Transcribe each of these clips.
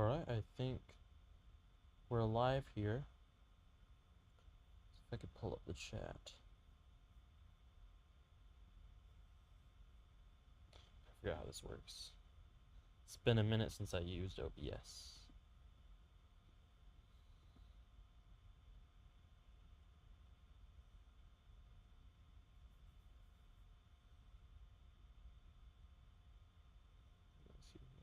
Alright, I think we're live here. If I could pull up the chat. I forgot how this works. It's been a minute since I used OBS. Let's see here.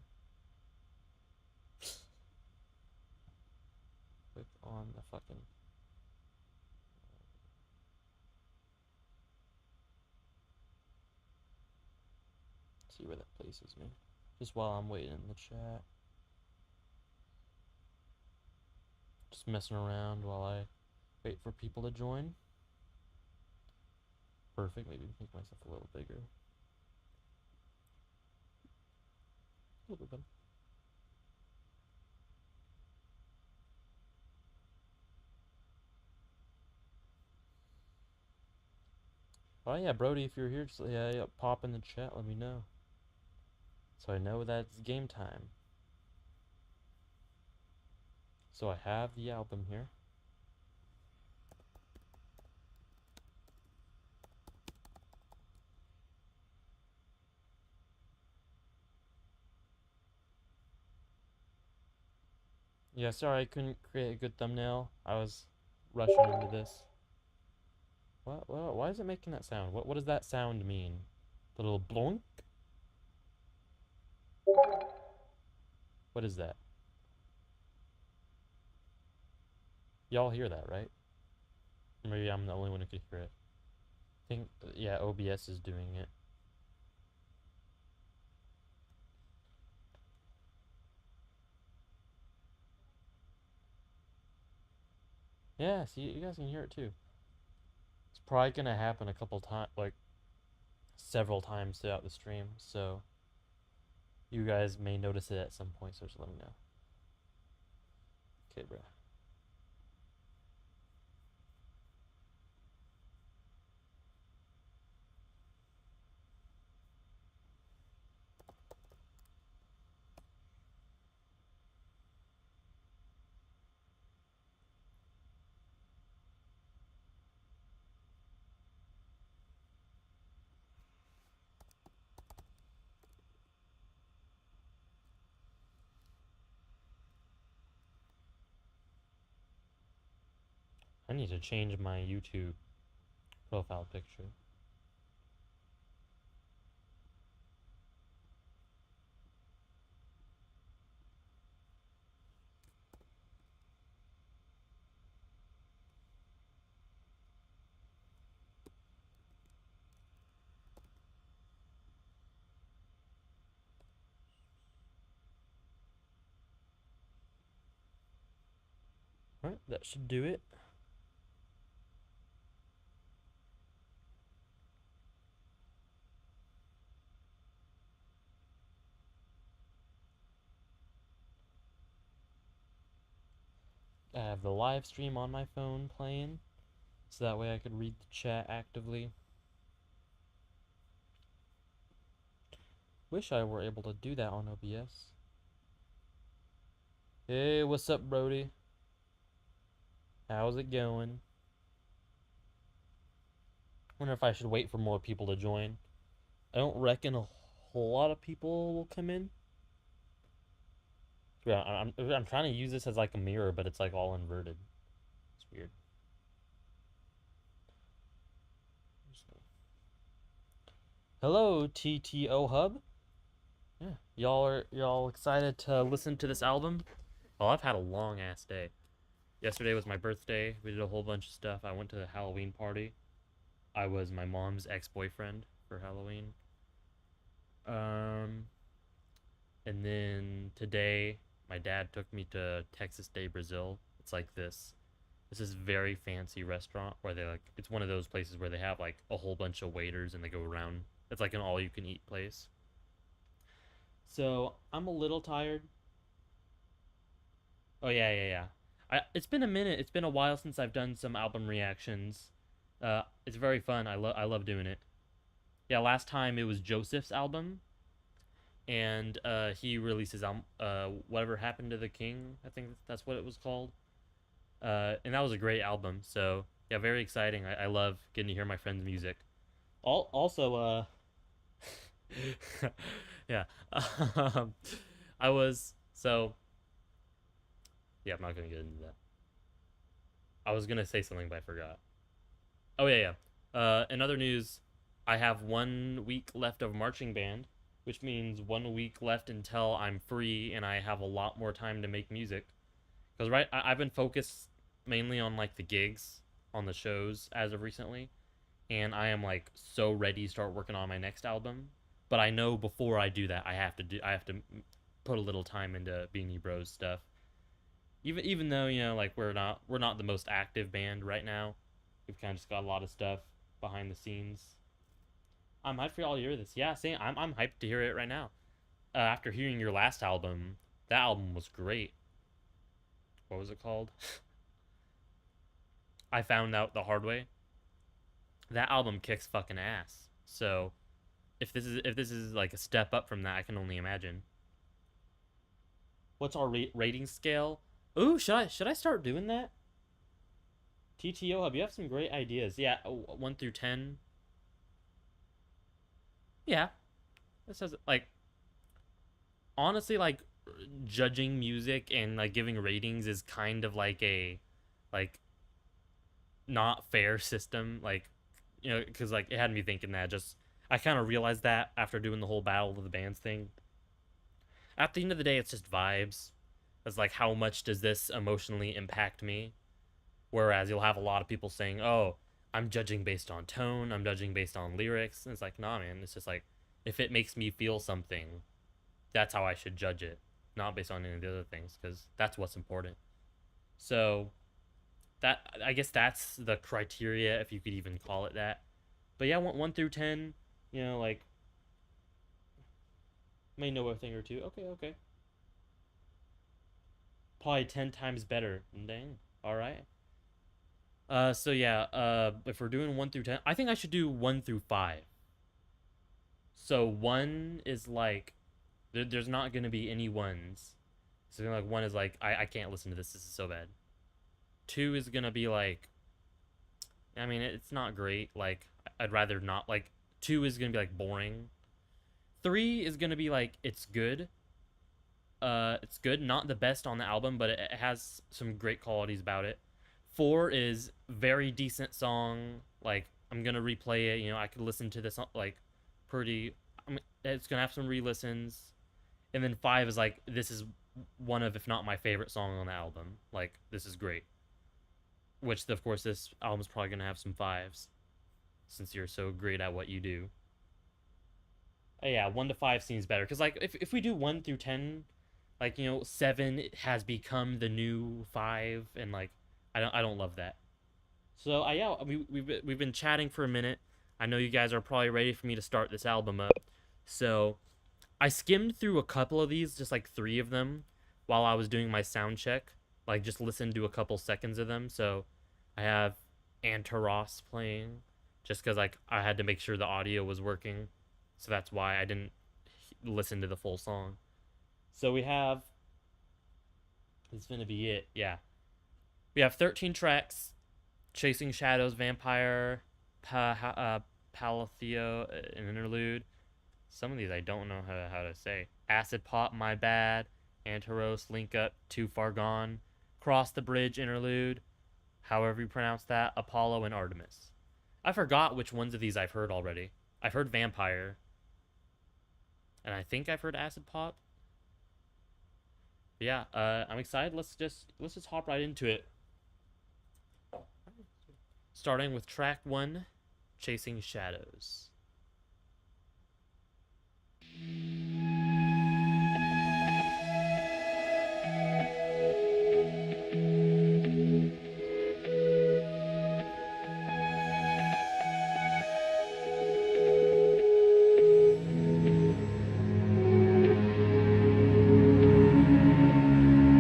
Click on the fucking... See where that places me. Just while I'm waiting in the chat. Just messing around while I wait for people to join. Perfect, maybe make myself a little bigger. A little bit better. Oh yeah, Brody, if you're here, just pop in the chat, let me know. So I know that it's game time. So I have the album here. Yeah, sorry I couldn't create a good thumbnail. I was rushing into this. What? Why is it making that sound? What does that sound mean? The little blonk? What is that? Y'all hear that, right? Maybe I'm the only one who could hear it. I think, yeah, OBS is doing it. Yeah, see, you guys can hear it too. It's probably gonna happen a couple times, like several times throughout the stream, so you guys may notice it at some point, so just let me know. Okay, bro. I need to change my YouTube profile picture. Alright, that should do it. I have the live stream on my phone playing, so that way I could read the chat actively. Wish I were able to do that on OBS. Hey, what's up, Brody? How's it going? Wonder if I should wait for more people to join. I don't reckon a whole lot of people will come in. Yeah, I'm trying to use this as like a mirror, but it's like all inverted. It's weird. Hello, TTO Hub. Yeah, y'all excited to listen to this album? Well, I've had a long ass day. Yesterday was my birthday. We did a whole bunch of stuff. I went to the Halloween party. I was my mom's ex-boyfriend for Halloween. And then today, my dad took me to Texas Day Brazil. It's like this. This is very fancy restaurant where they like. It's one of those places where they have like a whole bunch of waiters and they go around. It's like an all-you-can-eat place. So I'm a little tired. Oh yeah. It's been a minute. It's been a while since I've done some album reactions. It's very fun. I love doing it. Yeah, last time it was Joseph's album, and he released his album, Whatever Happened to the King. I think that's what it was called. And that was a great album. So yeah, very exciting. I love getting to hear my friend's music. Also, yeah, um, I was so yeah. I'm not gonna get into that. I was gonna say something, but I forgot. Oh yeah, yeah. In other news, I have 1 week left of marching band, which means 1 week left until I'm free and I have a lot more time to make music. Because I've been focused mainly on like the gigs, on the shows as of recently, and I am like so ready to start working on my next album. But I know before I do that, I have to put a little time into Beanie Bros stuff. Even though like we're not the most active band right now, we've kind of just got a lot of stuff behind the scenes. I'm hyped for y'all to hear this. Yeah, same. I'm hyped to hear it right now. After hearing your last album, that album was great. What was it called? I found out the hard way. That album kicks fucking ass. So if this is like a step up from that, I can only imagine. What's our rating scale? Ooh, should I start doing that? TTO Hub, you have some great ideas. Yeah, 1 through 10. Yeah, this has like honestly like judging music and like giving ratings is kind of like a like not fair system. Like because like it had me thinking that just I kind of realized that after doing the whole battle of the bands thing. At the end of the day, it's just vibes. It's like how much does this emotionally impact me? Whereas you'll have a lot of people saying, "Oh, I'm judging based on tone. I'm judging based on lyrics." And it's like, nah, man. It's just like if it makes me feel something, that's how I should judge it, not based on any of the other things, because that's what's important. So that I guess that's the criteria, if you could even call it that. But yeah, 1 through 10, like may know a thing or two. Okay, okay. Probably 10 times better. Dang. All right. So yeah, if we're doing 1 through 10, I think I should do 1 through 5. So one is like, there's not gonna be any ones. So like one is like, I can't listen to this. This is so bad. Two is gonna be like, I mean, it's not great. Like, I'd rather not. Like, two is gonna be like boring. Three is gonna be like, it's good. It's good, not the best on the album, but it has some great qualities about it. Four is very decent song. Like, I'm gonna replay it. I could listen to this like pretty. It's gonna have some re-listens. And then five is like, this is one of, if not my favorite song on the album. Like, this is great. Which, of course, this album's probably gonna have some fives, since you're so great at what you do. Yeah, 1 to 5 seems better because like if we do 1 through 10, like seven has become the new five, and like I don't love that. So yeah, we've been chatting for a minute. I know you guys are probably ready for me to start this album up. So I skimmed through a couple of these, just like 3 of them, while I was doing my sound check. Like just listened to a couple seconds of them. So I have Antaros playing, just because like I had to make sure the audio was working. So that's why I didn't listen to the full song. So we have. It's gonna be it. Yeah. We have 13 tracks: Chasing Shadows, Vampire, Palatheo, an interlude. Some of these I don't know how to say. Acid Pop, My Bad, Antaros, Link Up, Too Far Gone, Cross the Bridge, interlude. However you pronounce that, Apollo and Artemis. I forgot which ones of these I've heard already. I've heard Vampire. And I think I've heard Acid Pop. But yeah, I'm excited. Let's just hop right into it. Starting with track 1, Chasing Shadows.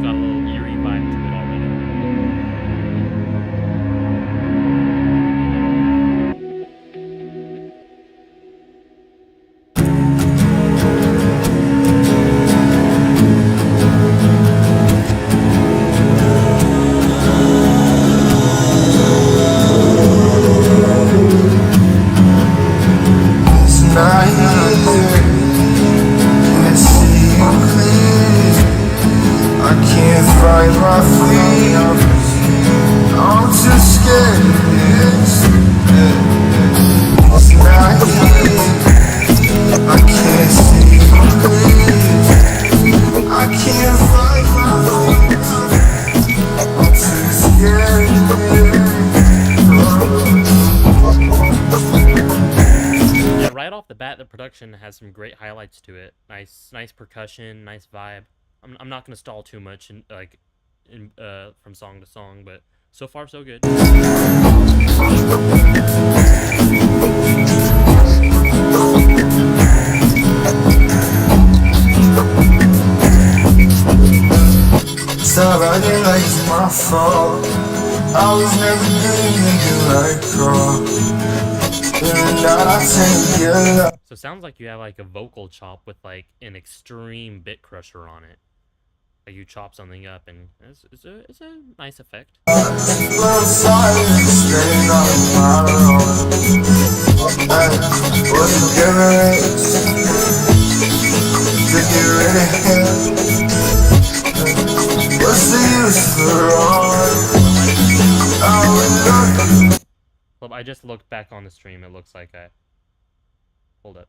Got a little eerie vibe to it already. right off the bat, the production has some great highlights to it. Nice percussion, nice vibe. I'm not gonna stall too much and from song to song, but so far so good. Stop acting like it's my fault. I was never doing you like and I take your love. So it sounds like you have like a vocal chop with like an extreme bit crusher on it. Like you chop something up, and it's a nice effect. Little silence, staying on my own. Was it gimmicks to get rid of him? What's the use for all? Well, I just looked back on the stream. It looks like I... Hold up.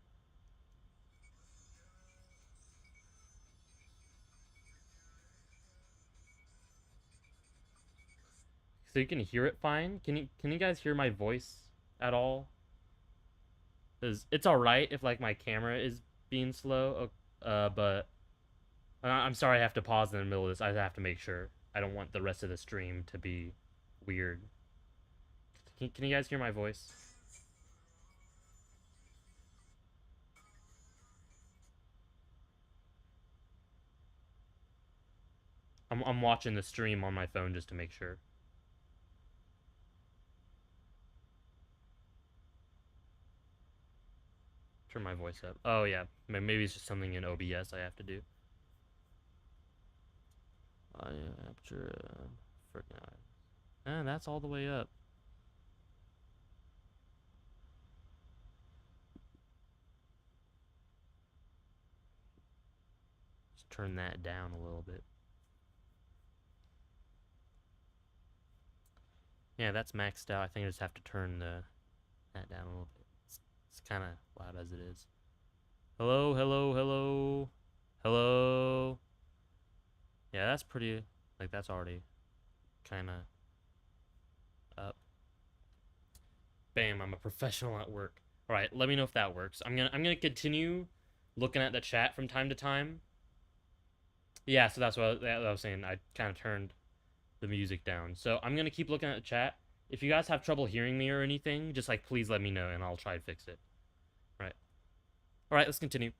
So you can hear it fine? Can you guys hear my voice at all? Cause it's alright if like my camera is being slow, but I'm sorry I have to pause in the middle of this. I have to make sure. I don't want the rest of the stream to be weird. Can you guys hear my voice? I'm watching the stream on my phone just to make sure. Turn my voice up. Oh yeah, maybe it's just something in OBS I have to do. Capture. And that's all the way up. Just turn that down a little bit. Yeah, that's maxed out. I think I just have to turn that down a little bit. It's kind of loud as it is. Hello, hello, hello, hello. Yeah, that's pretty. Like that's already kind of up. Bam! I'm a professional at work. All right, let me know if that works. I'm gonna continue looking at the chat from time to time. Yeah, so that's what I was saying. I kind of turned the music down. So I'm gonna keep looking at the chat. If you guys have trouble hearing me or anything, just like please let me know and I'll try to fix it. All right, let's continue.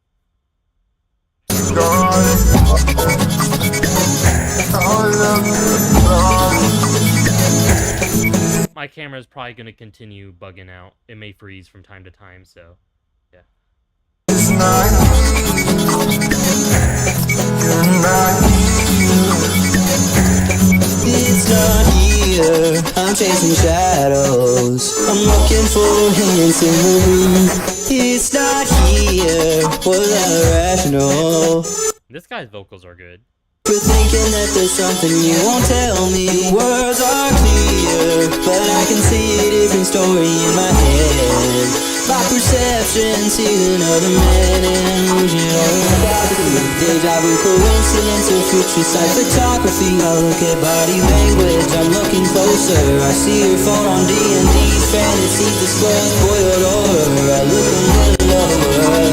My camera is probably gonna continue bugging out. It may freeze from time to time, so yeah. It's not here, I'm chasing shadows. I'm looking for hints in the room. It's not here, was that irrational? This guy's vocals are good. For thinking that there's something you won't tell me. Words are clear, but I can see a different story in my head. My perception sees another man in illusion. Deja vu, coincidence, or future sight photography. I look at body language, I'm looking closer. I see your phone on D&D, fantasies disclose spoiled order. I look a little lower.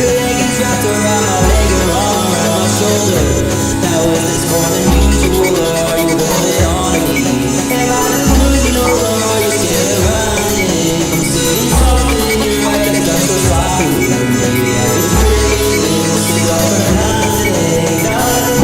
Your leg is wrapped around my leg, your arm around my shoulder. Now is this more than usual, or are you holding on to me? Am I losing over, or are you still running? I'm seeing something in your eyes that's so far. Maybe I was crazy, this is all for nothing, nothing.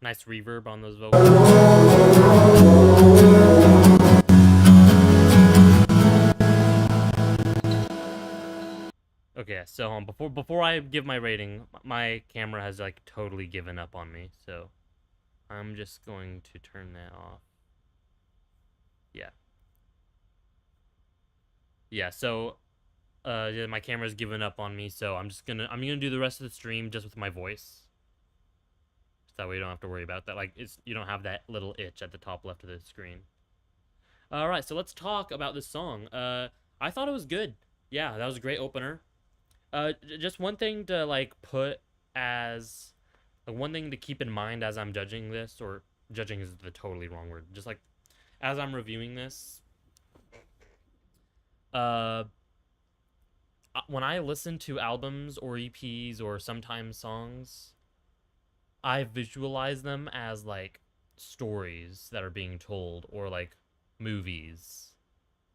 Nice reverb on those vocals. Okay, so before I give my rating, my camera has like totally given up on me, so I'm just going to turn that off. Yeah. Yeah, so yeah, my camera's given up on me, so I'm gonna do the rest of the stream just with my voice. That way you don't have to worry about that. Like, you don't have that little itch at the top left of the screen. All right, so let's talk about this song. I thought it was good. Yeah, that was a great opener. Just one thing to like put as like, one thing to keep in mind as I'm judging this, or judging is the totally wrong word. Just like as I'm reviewing this, uh, when I listen to albums or EPs or sometimes songs, I visualize them as like stories that are being told or like movies.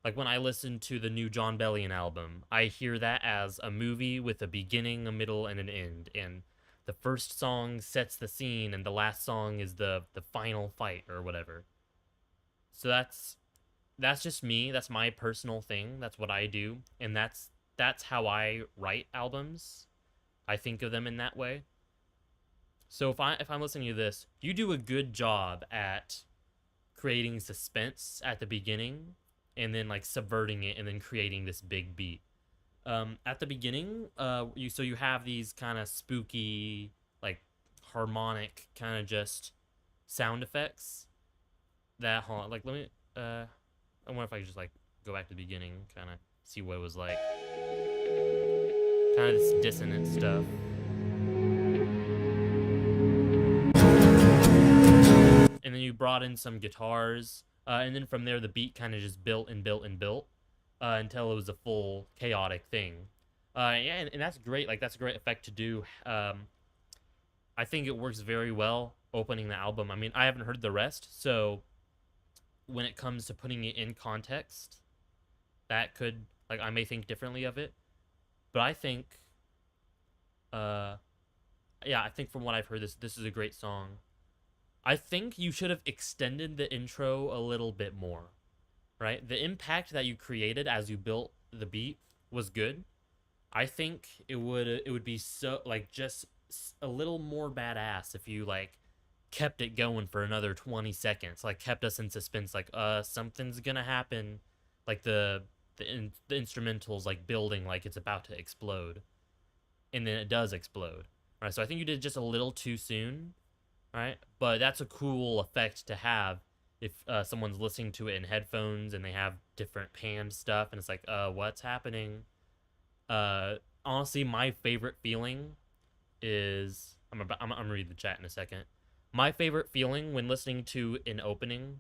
Like when I listen to the new John Bellion album, I hear that as a movie with a beginning, a middle, and an end. And the first song sets the scene, and the last song is the final fight or whatever. So that's just me. That's my personal thing. That's what I do, and that's how I write albums. I think of them in that way. So if I'm listening to this, you do a good job at creating suspense at the beginning and then like subverting it and then creating this big beat. At the beginning, you have these kind of spooky, like harmonic kind of just sound effects that like let me I wonder if I could just like go back to the beginning, kind of see what it was like. Kind of this dissonant stuff. And then you brought in some guitars, and then from there the beat kind of just built and built and built until it was a full chaotic thing. Yeah, and that's great. Like that's a great effect to do. I think it works very well opening the album. I mean, I haven't heard the rest, so when it comes to putting it in context, that could like I may think differently of it, but I think, yeah, I think from what I've heard, this is a great song. I think you should have extended the intro a little bit more, right? The impact that you created as you built the beat was good. I think it would be so like just a little more badass if you like kept it going for another 20 seconds, like kept us in suspense, like something's gonna happen, like the instrumentals like building like it's about to explode, and then it does explode, right? So I think you did just a little too soon, right? But that's a cool effect to have if someone's listening to it in headphones and they have different panned stuff and it's like, what's happening? Honestly, my favorite feeling is I'm gonna read the chat in a second. My favorite feeling when listening to an opening,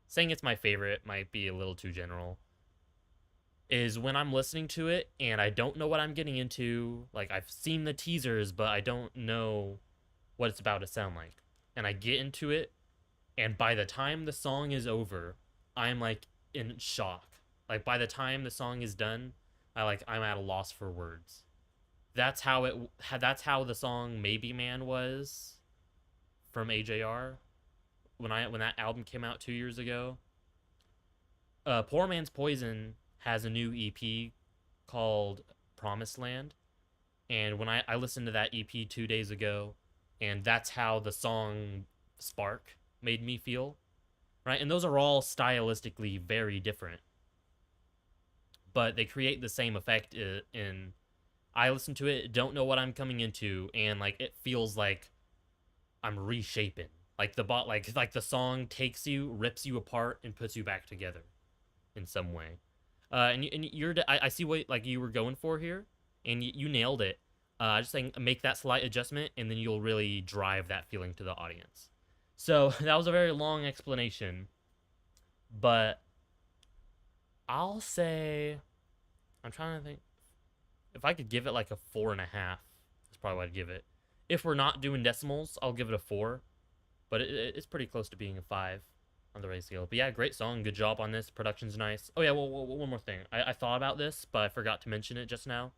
saying it's my favorite might be a little too general, is when I'm listening to it and I don't know what I'm getting into. Like I've seen the teasers, but I don't know what it's about to sound like. And I get into it, and by the time the song is over, I'm like in shock. Like by the time the song is done, I'm at a loss for words. That's how the song Maybe Man was from AJR when that album came out 2 years ago. Poor Man's Poison has a new EP called Promised Land, and when I listened to that EP 2 days ago, and that's how the song Spark made me feel, right? And those are all stylistically very different, but they create the same effect in I listen to it, don't know what I'm coming into, and like it feels like I'm reshaping. Like like the song takes you, rips you apart, and puts you back together in some way. I see what like you were going for here, and you nailed it. Just saying, make that slight adjustment, and then you'll really drive that feeling to the audience. So that was a very long explanation, but I'll say I'm trying to think if I could give it like a 4.5. That's probably what I'd give it. If we're not doing decimals, I'll give it a 4, but it's pretty close to being a 5 on the rating scale. But yeah, great song, good job on this. Production's nice. Oh yeah, well one more thing. I thought about this, but I forgot to mention it just now.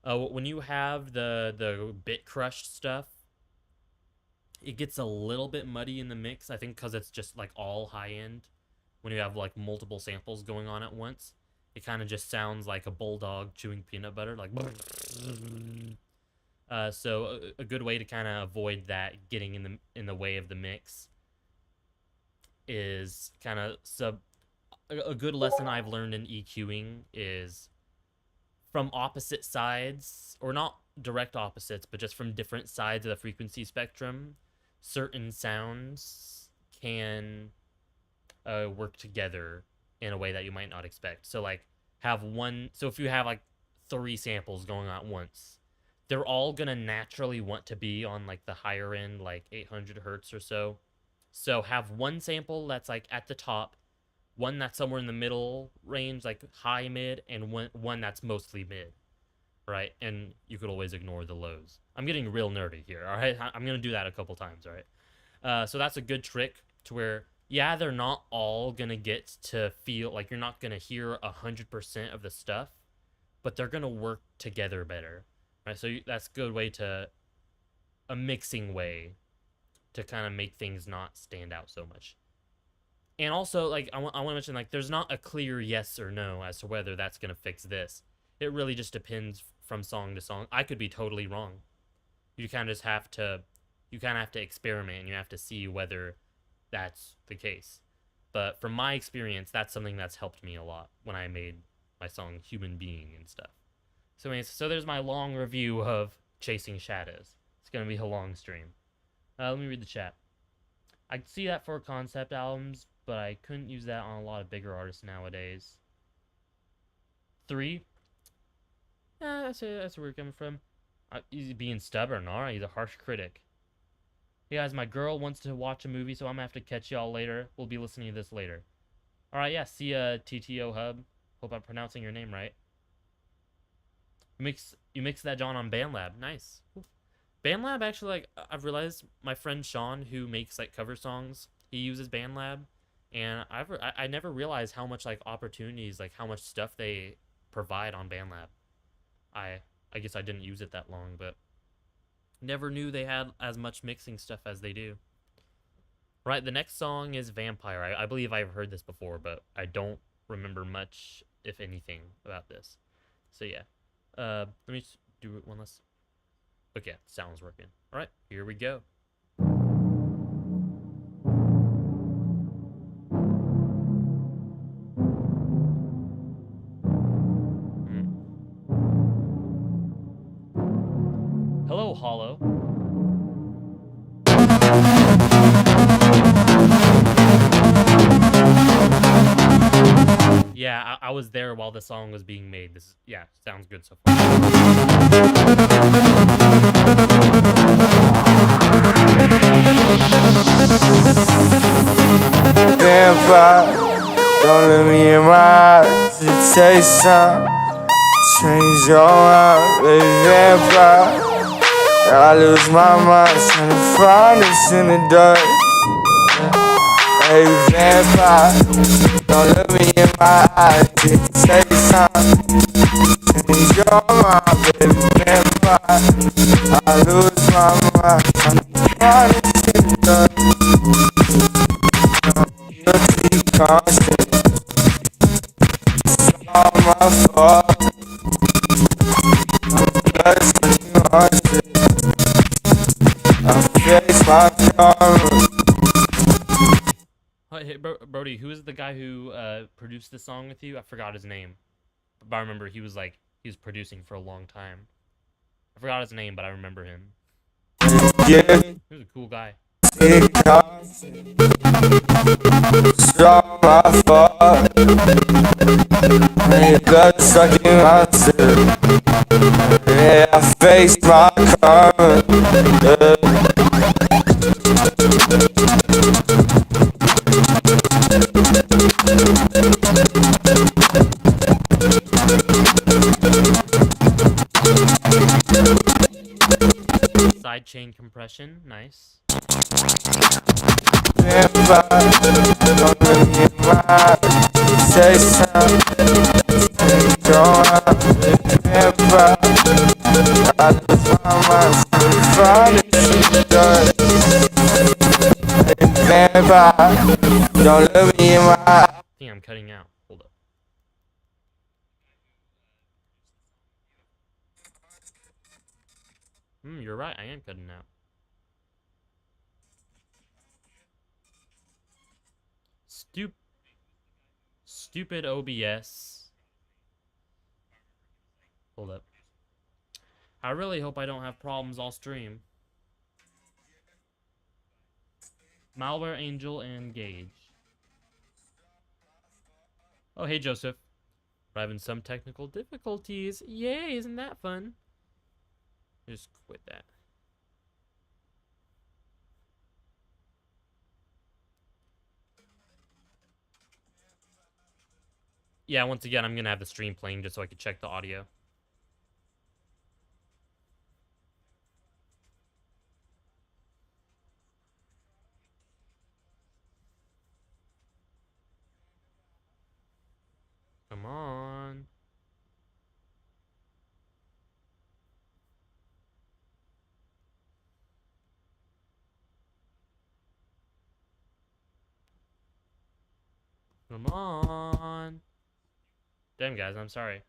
When you have the bit crushed stuff, it gets a little bit muddy in the mix. I think because it's just like all high end. When you have like multiple samples going on at once, it kind of just sounds like a bulldog chewing peanut butter, like. So a good way to kind of avoid that getting in the way of the mix is kind of a good lesson I've learned in EQing is from opposite sides, or not direct opposites, but just from different sides of the frequency spectrum, certain sounds can work together in a way that you might not expect. So like have one. So if you have like three samples going on at once, they're all gonna naturally want to be on like the higher end, like 800 hertz or so. So have one sample that's like at the top, one that's somewhere in the middle range, like high mid, and one that's mostly mid, right? And you could always ignore the lows. I'm getting real nerdy here, all right? I'm gonna do that a couple times, all right? So that's a good trick to where, yeah, they're not all gonna get to feel like you're not gonna hear 100% of the stuff, but they're gonna work together better, right? So that's a good way to a mixing way to kind of make things not stand out so much. And also, like, I want to mention, like, there's not a clear yes or no as to whether that's gonna fix this. It really just depends from song to song. I could be totally wrong. You kind of just have to, you kind of have to experiment. And you have to see whether that's the case. But from my experience, that's something that's helped me a lot when I made my song "Human Being" and stuff. So, anyways, so there's my long review of Chasing Shadows. It's gonna be a long stream. Let me read the chat. I could see that for concept albums, but I couldn't use that on a lot of bigger artists nowadays. 3. That's where we're coming from. He's being stubborn. Alright, he's a harsh critic. Hey guys, my girl wants to watch a movie, so I'm gonna have to catch y'all later. We'll be listening to this later. Alright, yeah, see ya, TTO Hub. Hope I'm pronouncing your name right. You mix that John on BandLab. Nice. BandLab actually, like, I've realized my friend Sean, who makes like cover songs, he uses BandLab, and I never realized how much like opportunities, like how much stuff they provide on BandLab. I guess I didn't use it that long, but never knew they had as much mixing stuff as they do. Right, the next song is Vampire. I believe I've heard this before, but I don't remember much, if anything, about this. So yeah, let me just do it one last. Okay, sound's working. All right, here we go. Hello, Hollow. Yeah, I was there while the song was being made. This is, yeah, sounds good so far. Vampire, don't let me in my eyes. You taste some, change your mind, baby. Vampire, I lose my mind trying to find this in the dark. Hey, vampire, don't look me in my eyes. You taste some, change your mind, baby. Vampire, I lose my mind trying to find this in the dark. Guilty conscience, it's all my fault. Blood's running haunted. I face my karma. Hey, Brody, who is the guy who produced the song with you? I forgot his name, but I remember he was producing for a long time. I forgot his name, but I remember him. Yeah, He was a cool guy. it comes. It's all my fault. And blood stuck in my system. Yeah, I face my karma. Sidechain compression, nice. Vampire, don't let me in my eyes. Say something, don't have vampire. I lose my mind, find it in the dark. Vampire, don't let me in my eyes. I think I'm cutting out. Hold up. You're right. I am cutting out. Stupid OBS. Hold up. I really hope I don't have problems all stream. Malware Angel and Gage. Oh, hey, Joseph. We're having some technical difficulties. Yay, isn't that fun? Just quit that. Yeah, once again, I'm going to have the stream playing just so I can check the audio. Come on. Come on. Damn, guys, I'm sorry.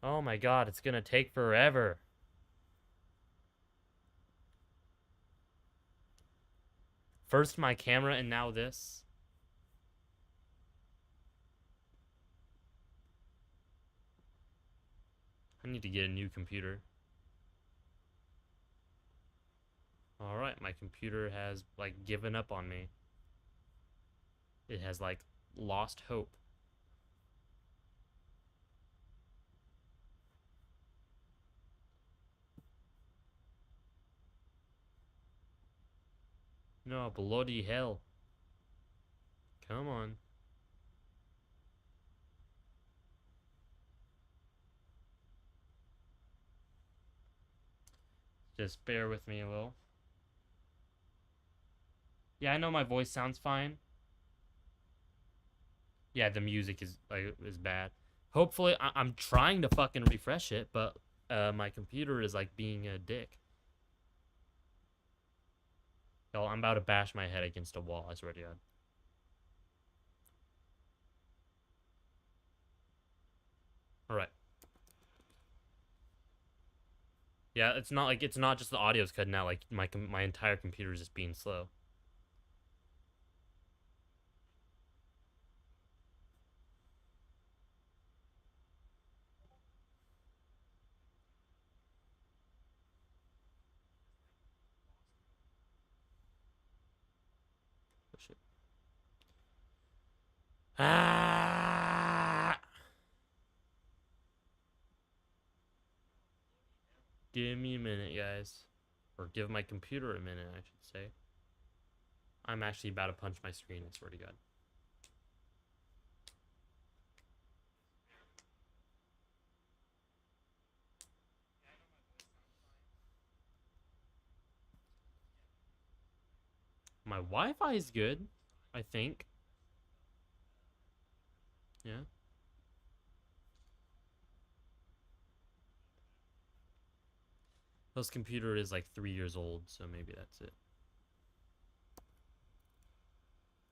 Oh my god, it's gonna take forever. First my camera and now this. I need to get a new computer. Alright, my computer has, like, given up on me. It has, like, lost hope. No, bloody hell. Come on. Just bear with me a little. Yeah, I know my voice sounds fine. Yeah, the music is bad. Hopefully, I'm trying to fucking refresh it, but my computer is like being a dick. Yo, I'm about to bash my head against a wall. I swear to God. All right. Yeah, it's not just the audio's cutting out. Like my entire computer is just being slow. Oh, shit. Ah! Give me a minute, guys. Or give my computer a minute, I should say. I'm actually about to punch my screen, I swear to God. My Wi-Fi is good, I think. Yeah. This computer is like 3 years old, so maybe that's it.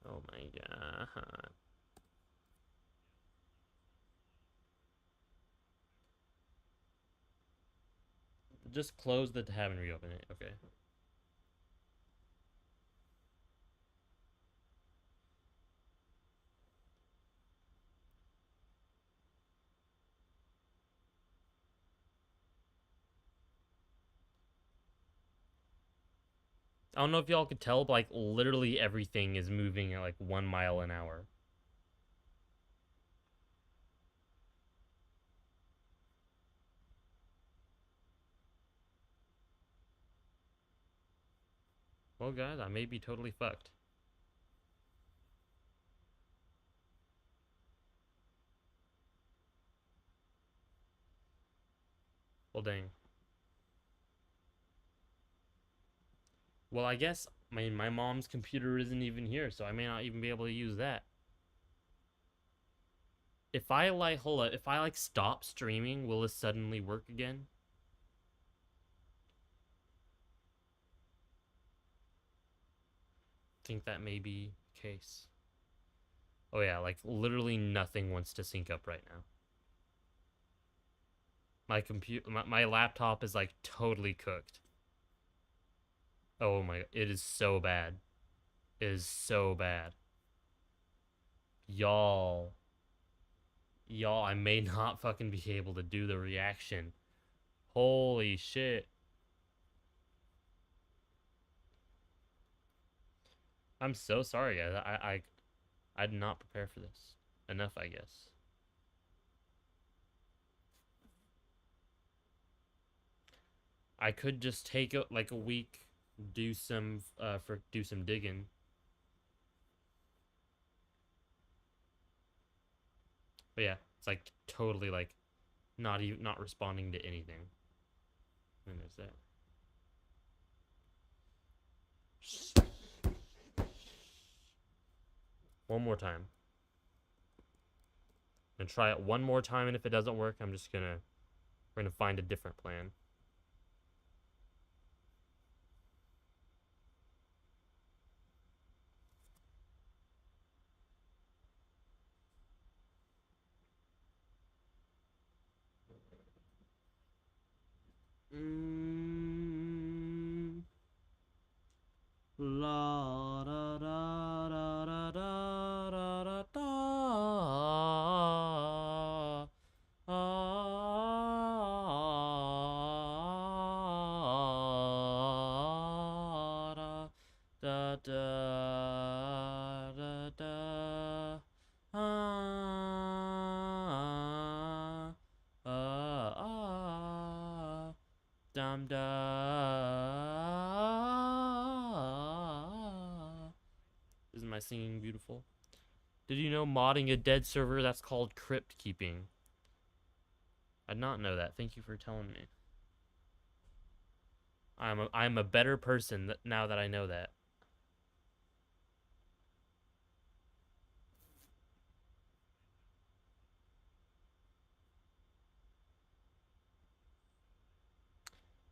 Oh my God. Just close the tab and reopen it. Okay. I don't know if y'all could tell, but like literally everything is moving at like 1 mile an hour. Well, guys, I may be totally fucked. Well, dang. Well, I guess my mom's computer isn't even here, so I may not even be able to use that. If I like, hold up, if I like stop streaming, will this suddenly work again? Think that may be the case. Oh yeah, like literally nothing wants to sync up right now. My laptop is like totally cooked. Oh my, it is so bad. It is so bad. Y'all, I may not fucking be able to do the reaction. Holy shit. I'm so sorry. I did not prepare for this enough, I guess. I could just take like a week, do some digging. But yeah, it's like totally like not responding to anything. And there's that. One more time. And try it one more time, and if it doesn't work, we're gonna find a different plan. La da da da da da da da da. Da da da da. Dum da. Isn't my singing beautiful? Did you know modding a dead server that's called crypt keeping? I did not know that. Thank you for telling me. I'm a better person now that I know that.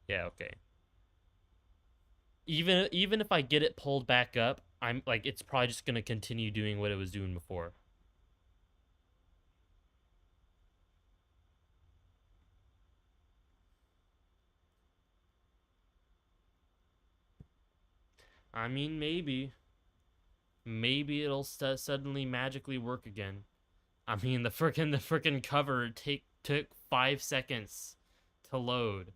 Yeah, okay. Even if I get it pulled back up, I'm like it's probably just gonna continue doing what it was doing before. I mean, maybe it'll suddenly magically work again. I mean, the frickin' cover took 5 seconds to load.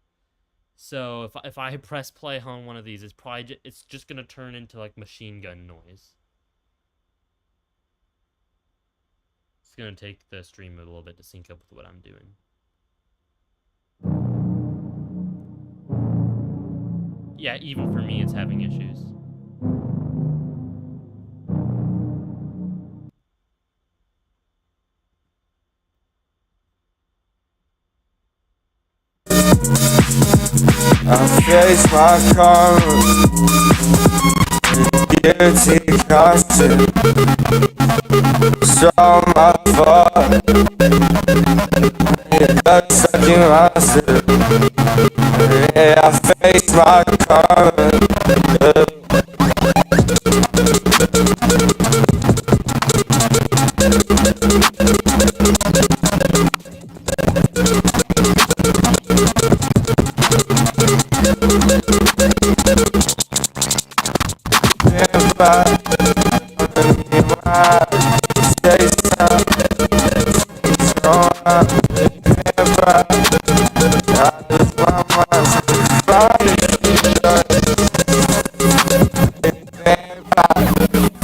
So if I press play on one of these, it's just gonna turn into like machine gun noise. It's gonna take the stream a little bit to sync up with what I'm doing. Yeah, even for me, it's having issues. I face my karma, guilty conscience. It's all my fault. That's sucking myself. Yeah, I face my karma.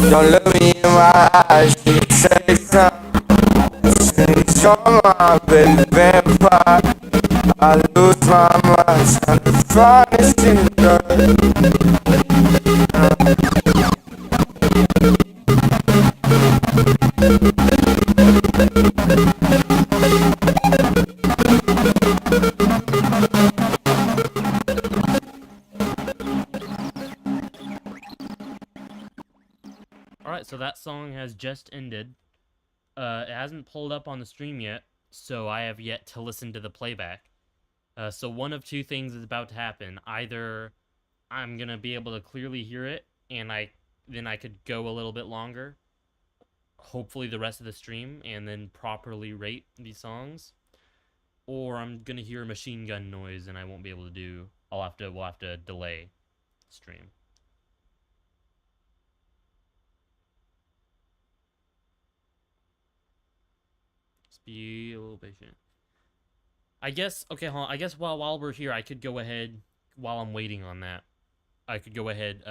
Don't look me in my eyes, you say something. Show my baby vampire. I lose my mind, trying to find this thing, Alright, so that song has just ended. It hasn't pulled up on the stream yet, so I have yet to listen to the playback. So one of two things is about to happen. Either I'm gonna be able to clearly hear it, and then I could go a little bit longer, hopefully the rest of the stream, and then properly rate these songs, or I'm gonna hear a machine gun noise and I won't be able to do. We'll have to delay stream. Just be a little patient. I guess, okay, hold on. I guess while we're here, I could go ahead while I'm waiting on that. I could go ahead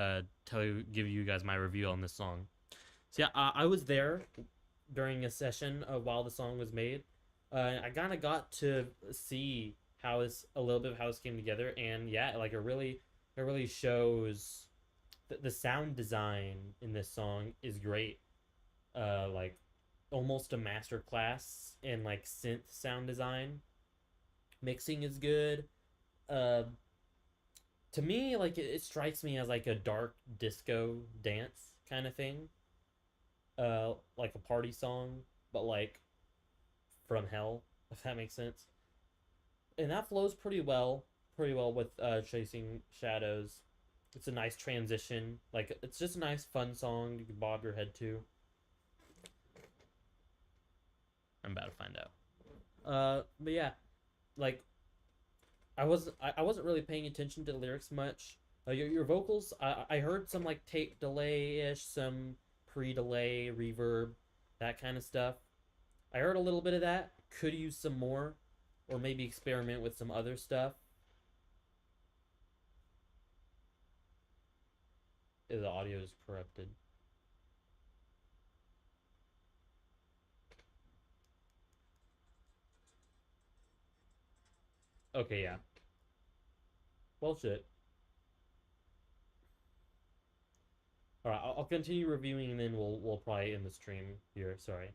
give you guys my review on this song. So yeah, I was there during a session while the song was made. I kind of got to see how it's a little bit of how this came together, and yeah, like it really shows the sound design in this song is great. Like almost a master class in like synth sound design. Mixing is good. Uh, to me, like it strikes me as like a dark disco dance kind of thing. Like a party song, but like from hell, if that makes sense. And that flows pretty well with Chasing Shadows. It's a nice transition. Like it's just a nice fun song you can bob your head to. I'm about to find out. But yeah, like I wasn't really paying attention to the lyrics much. Your vocals, I heard some like tape delay ish, some pre delay reverb, that kind of stuff. I heard a little bit of that. Could use some more, or maybe experiment with some other stuff. The audio is corrupted. Okay, yeah. Well, shit. All right, I'll continue reviewing, and then we'll probably end the stream here. Sorry.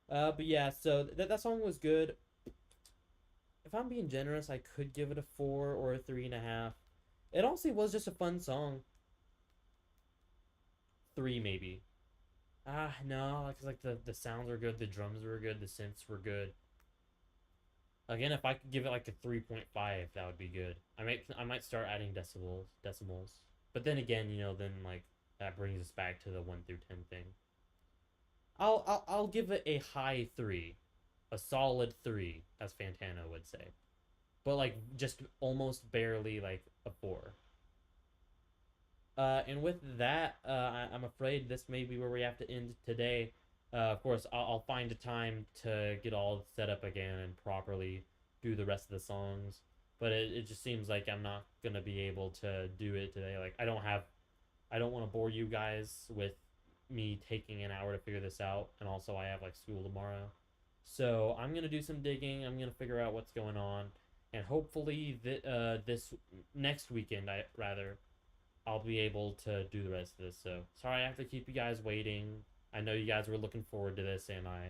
But yeah, so that song was good. If I'm being generous, I could give it a 4 or a 3.5. It honestly was just a fun song. 3 maybe. No, because like the sounds were good, the drums were good, the synths were good. Again, if I could give it like a 3.5, that would be good. I might start adding decimals. But then again, then like that brings us back to the 1 through 10 thing. I'll give it a high 3, a solid 3, as Fantano would say, but like just almost barely like a 4. And with that, I'm afraid this may be where we have to end today. Of course, I'll find a time to get all set up again and properly do the rest of the songs. But it just seems like I'm not gonna be able to do it today. Like I don't want to bore you guys with me taking an hour to figure this out, and also I have like school tomorrow. So I'm gonna do some digging. I'm gonna figure out what's going on, and hopefully this next weekend, I'll be able to do the rest of this. So sorry I have to keep you guys waiting. I know you guys were looking forward to this, and I